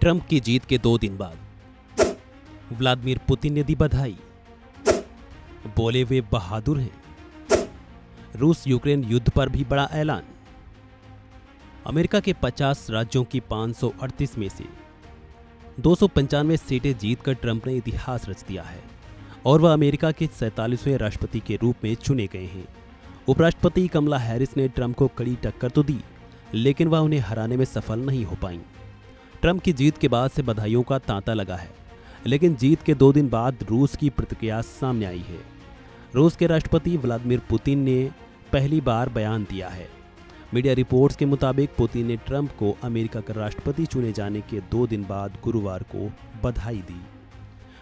Trump की जीत के 2 दिन बाद व्लादिमीर पुतिन ने दी बधाई। बोले वे बहादुर हैं। रूस यूक्रेन युद्ध पर भी बड़ा ऐलान। अमेरिका के 50 राज्यों की 538 में से 295 सीटें जीतकर ट्रंप ने इतिहास रच दिया है और वह अमेरिका के 47वें राष्ट्रपति के रूप में चुने गए हैं। उपराष्ट्रपति कमला हैरिस ने ट्रंप को कड़ी टक्कर तो दी, लेकिन वह उन्हें हराने में सफल नहीं हो पाईं। ट्रंप की जीत के बाद से बधाइयों का तांता लगा है, लेकिन जीत के 2 दिन बाद रूस की प्रतिक्रिया सामने आई है। रूस के राष्ट्रपति व्लादिमीर पुतिन ने पहली बार बयान दिया है। मीडिया रिपोर्ट्स के मुताबिक पुतिन ने ट्रंप को अमेरिका का राष्ट्रपति चुने जाने के 2 दिन बाद गुरुवार को बधाई दी।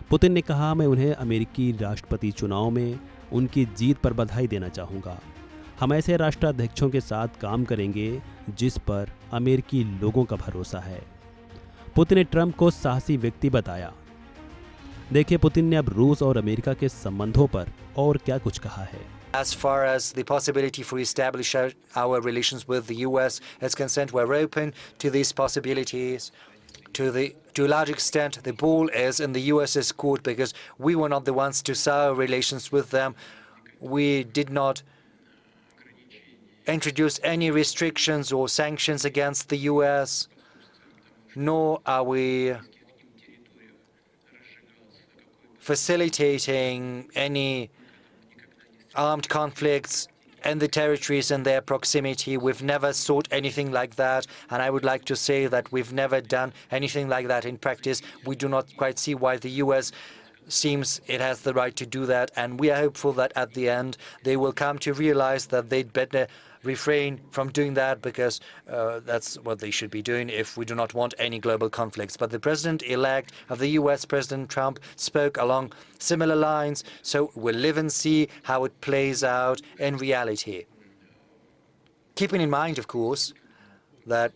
पुतिन ने कहा, मैं उन्हें अमेरिकी राष्ट्रपति चुनाव में उनकी जीत पर बधाई देना चाहूँगा। हम ऐसे राष्ट्राध्यक्षों के साथ काम करेंगे जिस पर अमेरिकी लोगों का भरोसा है। पुतिन ने ट्रंप को साहसी व्यक्ति बताया। देखिए पुतिन ने अब रूस और अमेरिका के संबंधों पर और क्या कुछ कहा है। As far as the possibility for establishing our relations with the US is concerned, we're open to these possibilities. To a large extent, the ball is in the US's court because we were not the ones to sour relations with them. We did not introduce any restrictions or sanctions against the US, nor are we facilitating any armed conflicts in the territories in their proximity. We've never sought anything like that, and I would like to say that we've never done anything like that in practice. We do not quite see why the US seems it has the right to do that, and we are hopeful that at the end they will come to realize that they'd better refrain from doing that, because that's what they should be doing if we do not want any global conflicts. But the president-elect of the US, President Trump, spoke along similar lines, so we'll live and see how it plays out in reality. Keeping in mind, of course, that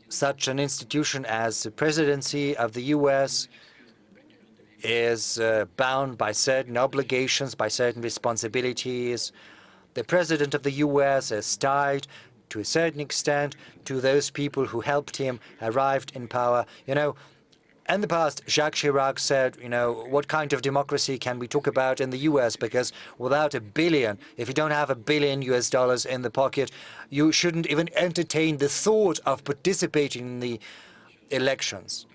such an institution as the presidency of the US is bound by certain obligations, by certain responsibilities. The president of the US is tied to a certain extent to those people who helped him arrive in power. You know, in the past, Jacques Chirac said, what kind of democracy can we talk about in the US? Because without a billion, if you don't have $1 billion US in the pocket, you shouldn't even entertain the thought of participating in the elections,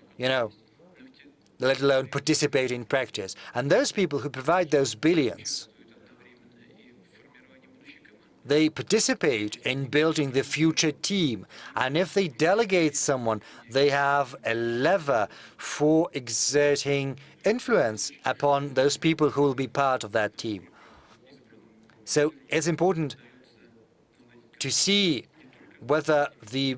let alone participate in practice. And those people who provide those billions, they participate in building the future team. And if they delegate someone, they have a lever for exerting influence upon those people who will be part of that team. So it's important to see whether the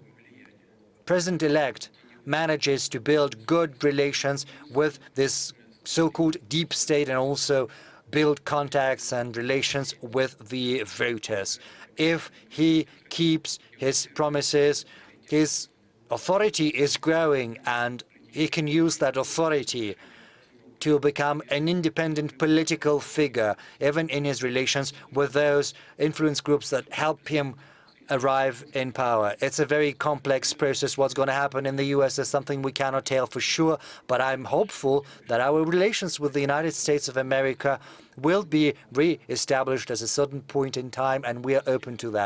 president-elect manages to build good relations with this so-called deep state and also build contacts and relations with the voters. If he keeps his promises, his authority is growing, and he can use that authority to become an independent political figure, even in his relations with those influence groups that help him arrive in power. It's a very complex process. What's going to happen in the US is something we cannot tell for sure, but I'm hopeful that our relations with the United States of America will be re-established at a certain point in time, and we are open to that.